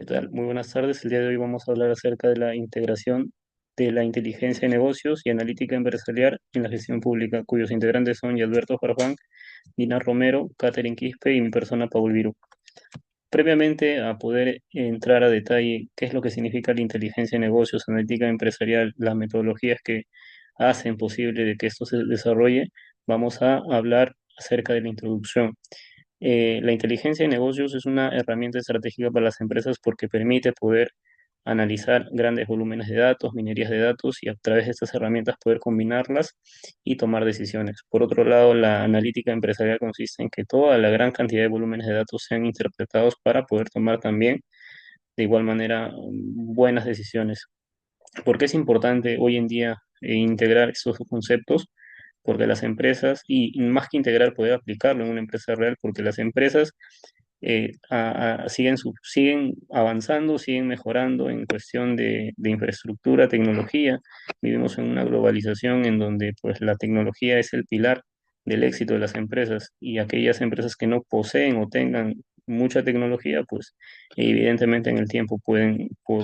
tal? Muy buenas tardes. El día de hoy vamos a hablar acerca de la integración de la inteligencia de negocios y analítica empresarial en la gestión pública, cuyos integrantes son Alberto Farfán, Dina Romero, Catherine Quispe y mi persona, Paul Viru. Previamente a poder entrar a detalle qué es lo que significa la inteligencia de negocios, analítica empresarial, las metodologías que hacen posible de que esto se desarrolle, vamos a hablar acerca de la introducción. La inteligencia de negocios es una herramienta estratégica para las empresas porque permite poder analizar grandes volúmenes de datos, minerías de datos y a través de estas herramientas poder combinarlas y tomar decisiones. Por otro lado, la analítica empresarial consiste en que toda la gran cantidad de volúmenes de datos sean interpretados para poder tomar también de igual manera buenas decisiones. ¿Por qué es importante hoy en día integrar estos conceptos? Porque las empresas, y más que integrar, poder aplicarlo en una empresa real, porque las empresas siguen avanzando, siguen mejorando en cuestión de infraestructura, tecnología. Vivimos en una globalización en donde pues, la tecnología es el pilar del éxito de las empresas y aquellas empresas que no poseen o tengan mucha tecnología, pues evidentemente en el tiempo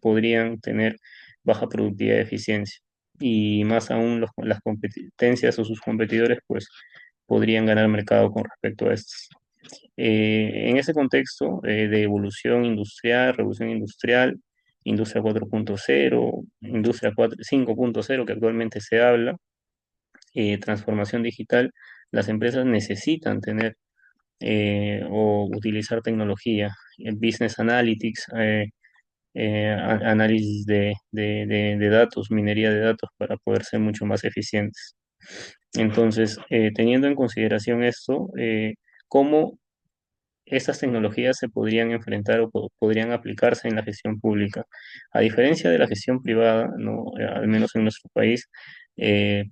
podrían tener baja productividad y eficiencia. Y más aún las competencias o sus competidores, pues podrían ganar mercado con respecto a estos. En ese contexto de evolución industrial, revolución industrial, industria 4.0, industria 5.0 que actualmente se habla, transformación digital, las empresas necesitan tener o utilizar tecnología, business analytics, análisis de datos, minería de datos para poder ser mucho más eficientes. Entonces, teniendo en consideración esto, ¿cómo estas tecnologías se podrían enfrentar o podrían aplicarse en la gestión pública? A diferencia de la gestión privada, ¿no? Al menos en nuestro país,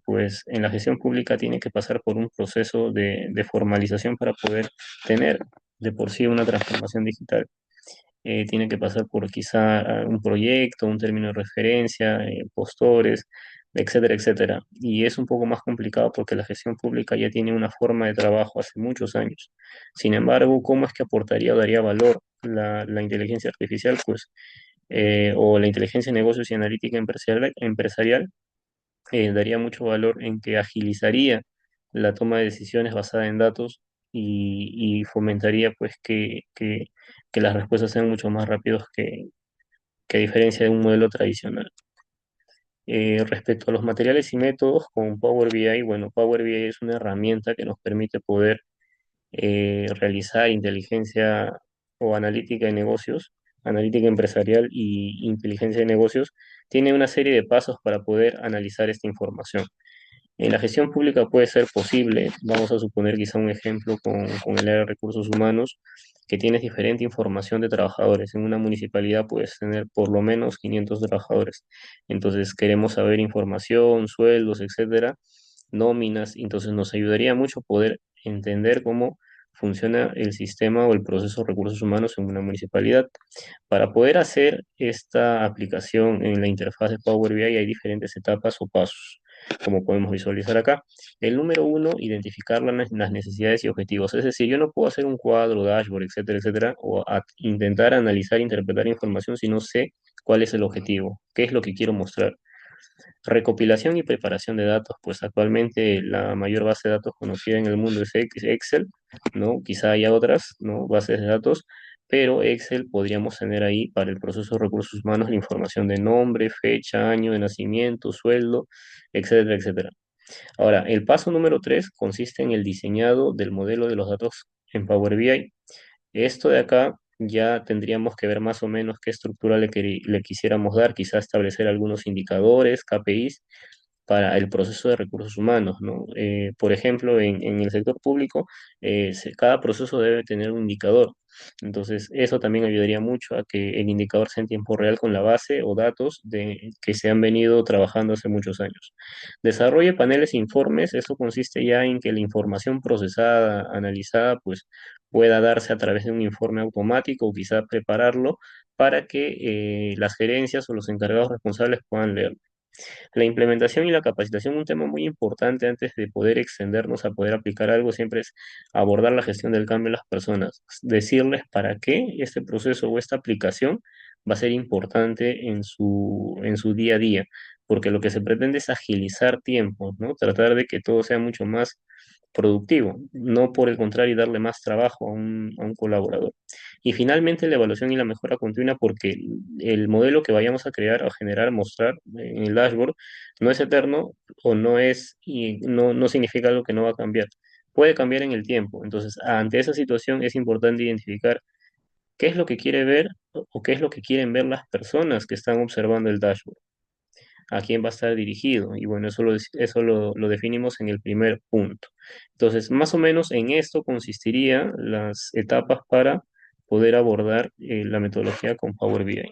pues en la gestión pública tiene que pasar por un proceso de formalización para poder tener de por sí una transformación digital. Tiene que pasar por quizá un proyecto, un término de referencia, postores, etcétera, etcétera. Y es un poco más complicado porque la gestión pública ya tiene una forma de trabajo hace muchos años. Sin embargo, ¿cómo es que aportaría o daría valor la inteligencia artificial? Pues, o la inteligencia de negocios y analítica empresarial daría mucho valor en que agilizaría la toma de decisiones basada en datos y fomentaría pues que las respuestas sean mucho más rápidas que a diferencia de un modelo tradicional. Respecto a los materiales y métodos con Power BI, bueno, Power BI es una herramienta que nos permite poder realizar inteligencia o analítica de negocios, analítica empresarial y inteligencia de negocios. Tiene una serie de pasos para poder analizar esta información. En la gestión pública puede ser posible, vamos a suponer quizá un ejemplo con el área de recursos humanos, que tienes diferente información de trabajadores. En una municipalidad puedes tener por lo menos 500 trabajadores. Entonces queremos saber información, sueldos, etcétera, nóminas. Entonces nos ayudaría mucho poder entender cómo funciona el sistema o el proceso de recursos humanos en una municipalidad. Para poder hacer esta aplicación en la interfaz de Power BI hay diferentes etapas o pasos, como podemos visualizar acá. El número uno, identificar las necesidades y objetivos. Es decir, yo no puedo hacer un cuadro, dashboard, etcétera, etcétera, o intentar analizar, interpretar información si no sé cuál es el objetivo, qué es lo que quiero mostrar. Recopilación y preparación de datos, pues actualmente la mayor base de datos conocida en el mundo es Excel, ¿no? Quizá haya otras, ¿no? Bases de datos, pero Excel podríamos tener ahí para el proceso de recursos humanos la información de nombre, fecha, año de nacimiento, sueldo, etcétera, etcétera. Ahora, el paso número 3 consiste en el diseñado del modelo de los datos en Power BI. Esto de acá ya tendríamos que ver más o menos qué estructura le quisiéramos dar, quizá establecer algunos indicadores, KPIs, para el proceso de recursos humanos, ¿no? Por ejemplo, en el sector público, cada proceso debe tener un indicador. Entonces, eso también ayudaría mucho a que el indicador sea en tiempo real con la base o datos que se han venido trabajando hace muchos años. Desarrolle paneles e informes. Esto consiste ya en que la información procesada, analizada, pues pueda darse a través de un informe automático o quizá prepararlo para que las gerencias o los encargados responsables puedan leerlo. La implementación y la capacitación, un tema muy importante antes de poder extendernos a poder aplicar algo, siempre es abordar la gestión del cambio en las personas, decirles para qué este proceso o esta aplicación va a ser importante en su día a día, porque lo que se pretende es agilizar tiempos, ¿no? Tratar de que todo sea mucho más productivo, no por el contrario darle más trabajo a un colaborador. Y finalmente la evaluación y la mejora continua, porque el modelo que vayamos a crear o generar, mostrar en el dashboard, no es eterno o no es, y no significa algo que no va a cambiar. Puede cambiar en el tiempo. Entonces, ante esa situación es importante identificar qué es lo que quiere ver o qué es lo que quieren ver las personas que están observando el dashboard, a quién va a estar dirigido. Y bueno, eso lo definimos en el primer punto. Entonces, más o menos en esto consistiría las etapas para poder abordar la metodología con Power BI.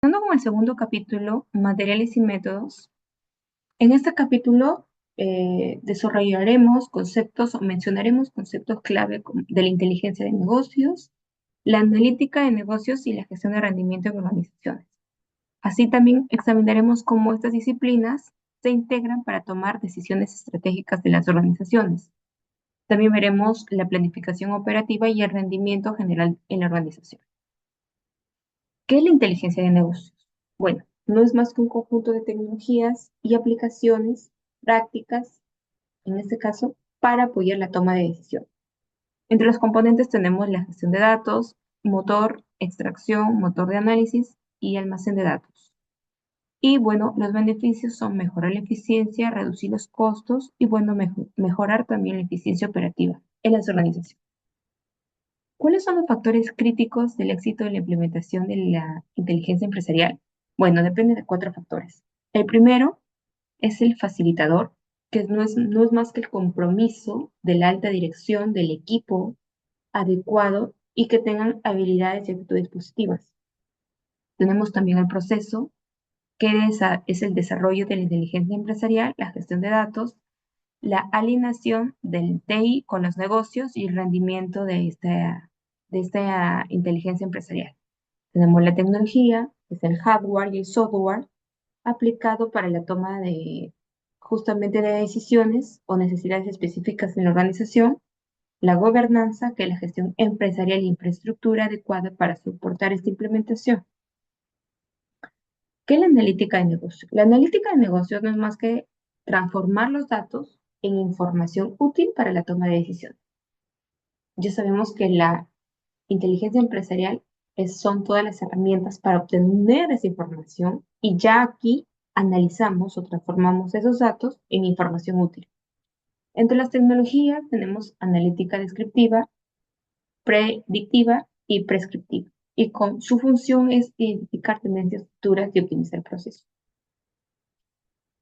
Continuando con el segundo capítulo, materiales y métodos, en este capítulo desarrollaremos conceptos o mencionaremos conceptos clave de la inteligencia de negocios, la analítica de negocios y la gestión de rendimiento en organizaciones. Así también examinaremos cómo estas disciplinas se integran para tomar decisiones estratégicas de las organizaciones. También veremos la planificación operativa y el rendimiento general en la organización. ¿Qué es la inteligencia de negocios? Bueno, no es más que un conjunto de tecnologías y aplicaciones prácticas, en este caso, para apoyar la toma de decisión. Entre los componentes tenemos la gestión de datos, motor, extracción, motor de análisis y almacén de datos. Y bueno, los beneficios son mejorar la eficiencia, reducir los costos y bueno, mejorar también la eficiencia operativa en las organizaciones. ¿Cuáles son los factores críticos del éxito de la implementación de la inteligencia empresarial? Bueno, depende de cuatro factores. El primero es el facilitador, que no es más que el compromiso de la alta dirección del equipo adecuado y que tengan habilidades y actitudes positivas. Tenemos también el proceso, que es el desarrollo de la inteligencia empresarial, la gestión de datos, la alineación del TI con los negocios y el rendimiento de esta inteligencia empresarial. Tenemos la tecnología, que es el hardware y el software aplicado para la toma de justamente de decisiones o necesidades específicas en la organización, la gobernanza, que es la gestión empresarial e infraestructura adecuada para soportar esta implementación. ¿Qué es la analítica de negocio? La analítica de negocio no es más que transformar los datos en información útil para la toma de decisiones. Ya sabemos que la inteligencia empresarial son todas las herramientas para obtener esa información y ya aquí analizamos o transformamos esos datos en información útil. Entre las tecnologías tenemos analítica descriptiva, predictiva y prescriptiva. Y con su función es identificar tendencias futuras y optimizar el proceso.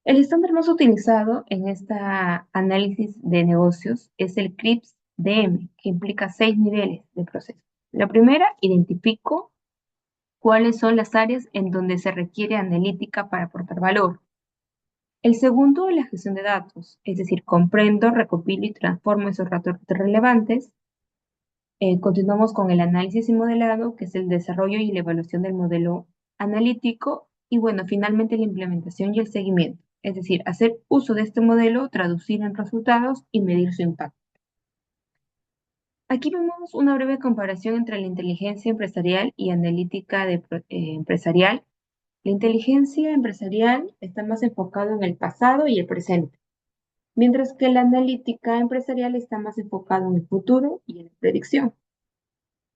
El estándar más utilizado en este análisis de negocios es el CRIPS-DM, que implica 6 niveles de proceso. La primera, identifico cuáles son las áreas en donde se requiere analítica para aportar valor. El segundo, la gestión de datos, es decir, comprendo, recopilo y transformo esos datos relevantes. Continuamos con el análisis y modelado, que es el desarrollo y la evaluación del modelo analítico. Y bueno, finalmente la implementación y el seguimiento, es decir, hacer uso de este modelo, traducir en resultados y medir su impacto. Aquí vemos una breve comparación entre la inteligencia empresarial y analítica empresarial. La inteligencia empresarial está más enfocada en el pasado y el presente, mientras que la analítica empresarial está más enfocada en el futuro y en la predicción.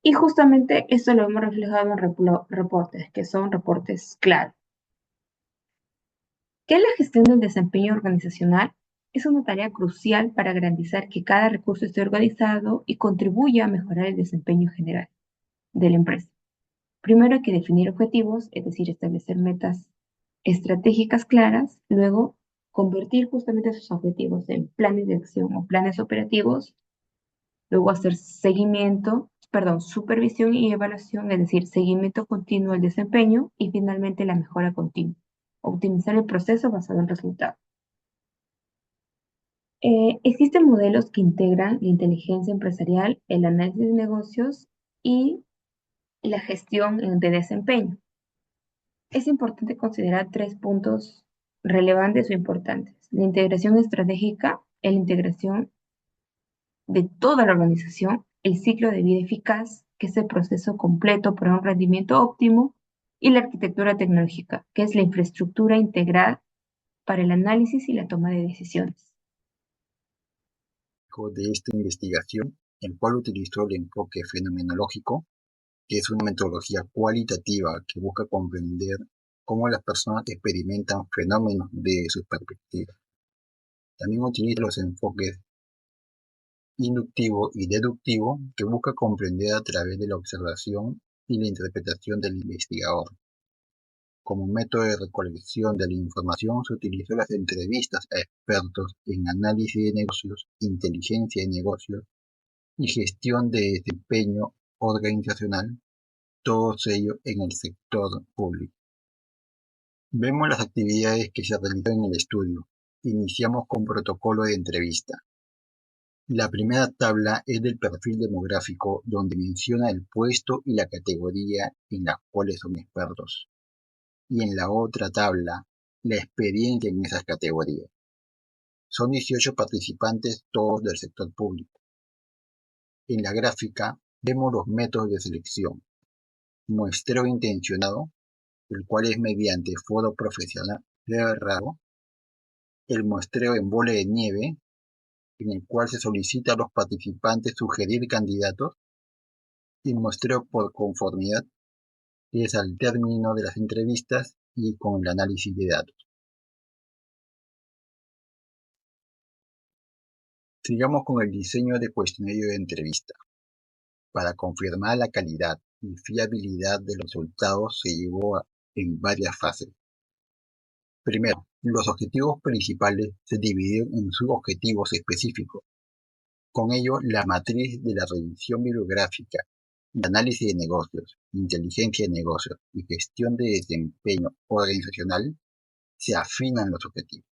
Y justamente esto lo hemos reflejado en reportes, que son reportes clave. ¿Qué es la gestión del desempeño organizacional? Es una tarea crucial para garantizar que cada recurso esté organizado y contribuya a mejorar el desempeño general de la empresa. Primero hay que definir objetivos, es decir, establecer metas estratégicas claras, luego convertir justamente esos objetivos en planes de acción o planes operativos, luego hacer seguimiento perdón, supervisión y evaluación, es decir, seguimiento continuo del desempeño y finalmente la mejora continua. Optimizar el proceso basado en resultados. Existen modelos que integran la inteligencia empresarial, el análisis de negocios y la gestión de desempeño. Es importante considerar tres puntos relevantes o importantes. La integración estratégica, la integración de toda la organización, el ciclo de vida eficaz, que es el proceso completo para un rendimiento óptimo, y la arquitectura tecnológica, que es la infraestructura integral para el análisis y la toma de decisiones. De esta investigación, el cual utilizó el enfoque fenomenológico, que es una metodología cualitativa que busca comprender cómo las personas experimentan fenómenos de sus perspectivas. También utiliza los enfoques inductivo y deductivo, que busca comprender a través de la observación y la interpretación del investigador. Como método de recolección de la información se utilizó las entrevistas a expertos en análisis de negocios, inteligencia de negocios y gestión de desempeño organizacional, todos ellos en el sector público. Vemos las actividades que se realizan en el estudio. Iniciamos con protocolo de entrevista. La primera tabla es del perfil demográfico, donde menciona el puesto y la categoría en las cuales son expertos. Y en la otra tabla, la experiencia en esas categorías. Son 18 participantes, todos del sector público. En la gráfica vemos los métodos de selección. Muestreo intencionado, el cual es mediante foro profesional cerrado. El muestreo en bola de nieve, en el cual se solicita a los participantes sugerir candidatos. Y muestreo por conformidad, que es al término de las entrevistas y con el análisis de datos. Sigamos con el diseño de cuestionario de entrevista. Para confirmar la calidad y fiabilidad de los resultados se llevó en varias fases. Primero, los objetivos principales se dividieron en subobjetivos específicos. Con ello, la matriz de la revisión bibliográfica, el análisis de negocios, inteligencia de negocios y gestión de desempeño organizacional se afinan los objetivos.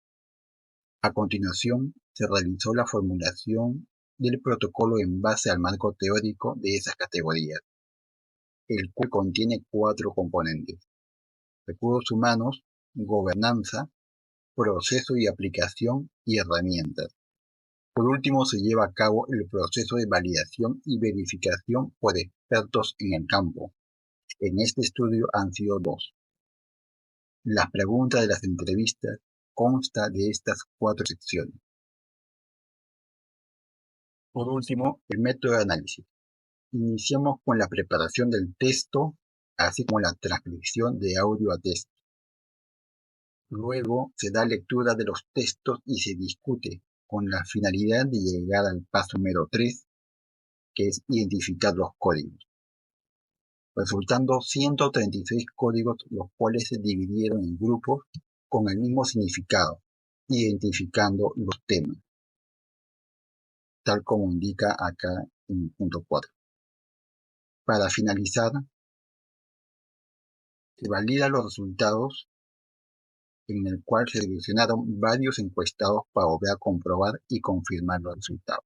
A continuación, se realizó la formulación del protocolo en base al marco teórico de esas categorías, el cual contiene 4 componentes: recursos humanos, gobernanza, proceso y aplicación y herramientas. Por último, se lleva a cabo el proceso de validación y verificación por expertos en el campo. En este estudio han sido 2. La pregunta de las entrevistas consta de estas 4 secciones. Por último, el método de análisis. Iniciamos con la preparación del texto, así como la transcripción de audio a texto. Luego se da lectura de los textos y se discute, con la finalidad de llegar al paso número 3, que es identificar los códigos, resultando 136 códigos, los cuales se dividieron en grupos con el mismo significado, identificando los temas, tal como indica acá en el punto 4. Para finalizar, se validan los resultados, en el cual se seleccionaron varios encuestados para volver a comprobar y confirmar los resultados.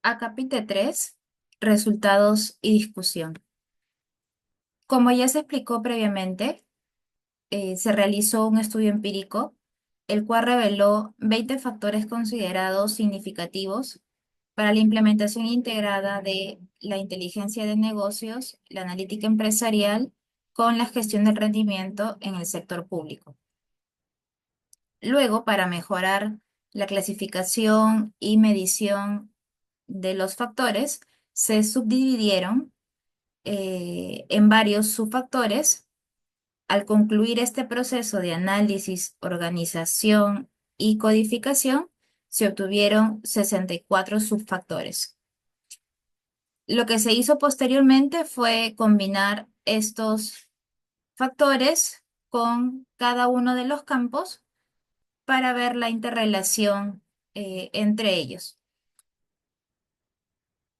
Acápite 3, resultados y discusión. Como ya se explicó previamente, se realizó un estudio empírico, el cual reveló 20 factores considerados significativos para la implementación integrada de la inteligencia de negocios, la analítica empresarial, con la gestión del rendimiento en el sector público. Luego, para mejorar la clasificación y medición de los factores, se subdividieron en varios subfactores. Al concluir este proceso de análisis, organización y codificación, se obtuvieron 64 subfactores. Lo que se hizo posteriormente fue combinar estos factores con cada uno de los campos para ver la interrelación entre ellos.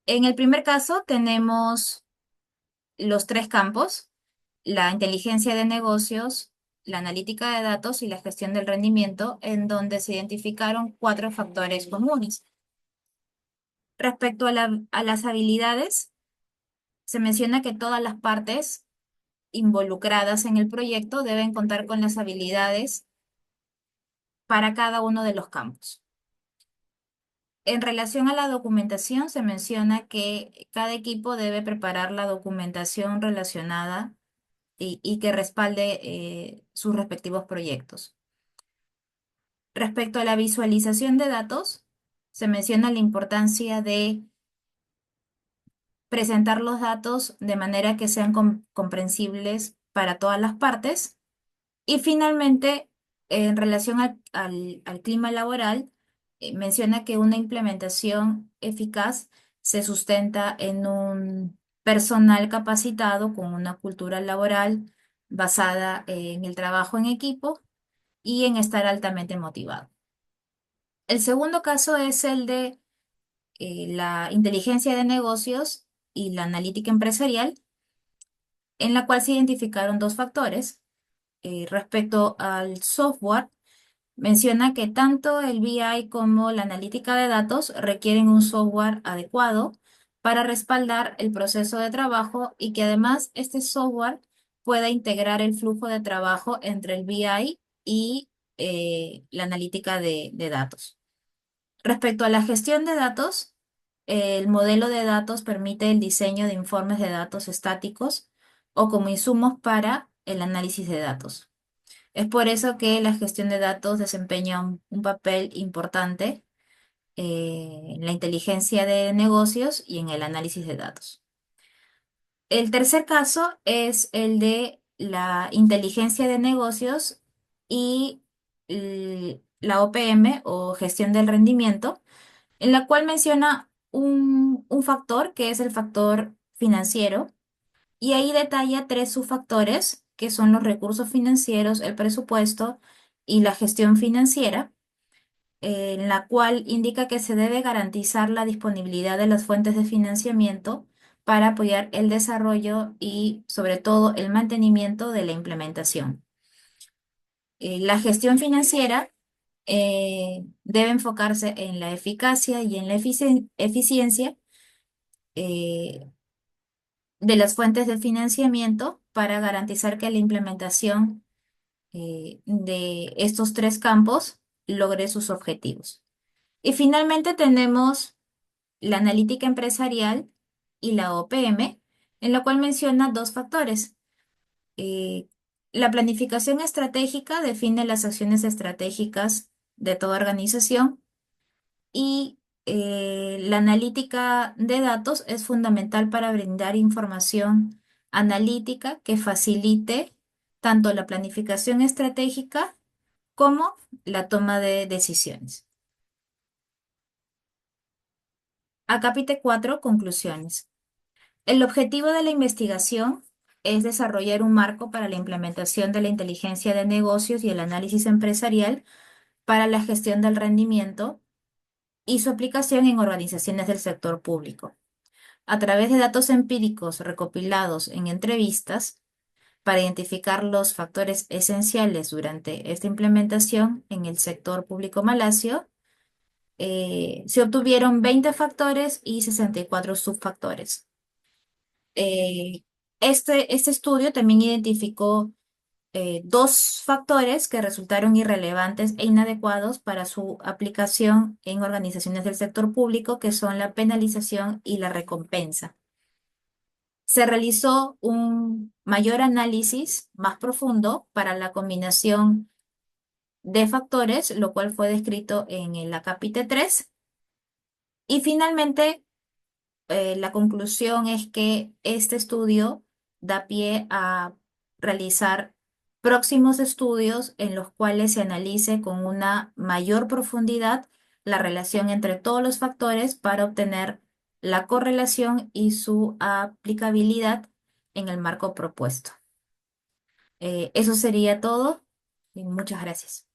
En el primer caso tenemos los tres campos: la inteligencia de negocios, la analítica de datos y la gestión del rendimiento, en donde se identificaron cuatro factores comunes. Respecto a las habilidades, se menciona que todas las partes involucradas en el proyecto deben contar con las habilidades para cada uno de los campos. En relación a la documentación, se menciona que cada equipo debe preparar la documentación relacionada y que respalde sus respectivos proyectos. Respecto a la visualización de datos, se menciona la importancia de presentar los datos de manera que sean comprensibles para todas las partes. Y finalmente, en relación al clima laboral, menciona que una implementación eficaz se sustenta en un personal capacitado con una cultura laboral basada en el trabajo en equipo y en estar altamente motivado. El segundo caso es el de la inteligencia de negocios y la analítica empresarial, en la cual se identificaron dos factores. Respecto al software, menciona que tanto el BI como la analítica de datos requieren un software adecuado para respaldar el proceso de trabajo y que además este software pueda integrar el flujo de trabajo entre el BI y la analítica de datos. Respecto a la gestión de datos, el modelo de datos permite el diseño de informes de datos estáticos o como insumos para el análisis de datos. Es por eso que la gestión de datos desempeña un papel importante en la inteligencia de negocios y en el análisis de datos. El tercer caso es el de la inteligencia de negocios y la OPM o gestión del rendimiento, en la cual menciona un factor que es el factor financiero, y ahí detalla tres subfactores que son los recursos financieros, el presupuesto y la gestión financiera, en la cual indica que se debe garantizar la disponibilidad de las fuentes de financiamiento para apoyar el desarrollo y sobre todo el mantenimiento de la implementación. La gestión financiera debe enfocarse en la eficacia y en la eficiencia eh, de las fuentes de financiamiento para garantizar que la implementación de estos tres campos logre sus objetivos. Y finalmente tenemos la analítica empresarial y la OPM, en la cual menciona dos factores. Eh, la planificación estratégica define las acciones estratégicas de toda organización y la analítica de datos es fundamental para brindar información analítica que facilite tanto la planificación estratégica como la toma de decisiones. Acápite 4, conclusiones. El objetivo de la investigación es desarrollar un marco para la implementación de la inteligencia de negocios y el análisis empresarial para la gestión del rendimiento y su aplicación en organizaciones del sector público, a través de datos empíricos recopilados en entrevistas para identificar los factores esenciales durante esta implementación en el sector público malasio. Se obtuvieron 20 factores y 64 subfactores. Eh, este estudio también identificó dos factores que resultaron irrelevantes e inadecuados para su aplicación en organizaciones del sector público, que son la penalización y la recompensa. Se realizó un mayor análisis más profundo para la combinación de factores, lo cual fue descrito en el acápite 3. Y finalmente, la conclusión es que este estudio da pie a realizar próximos estudios en los cuales se analice con una mayor profundidad la relación entre todos los factores para obtener la correlación y su aplicabilidad en el marco propuesto. Eso sería todo y muchas gracias.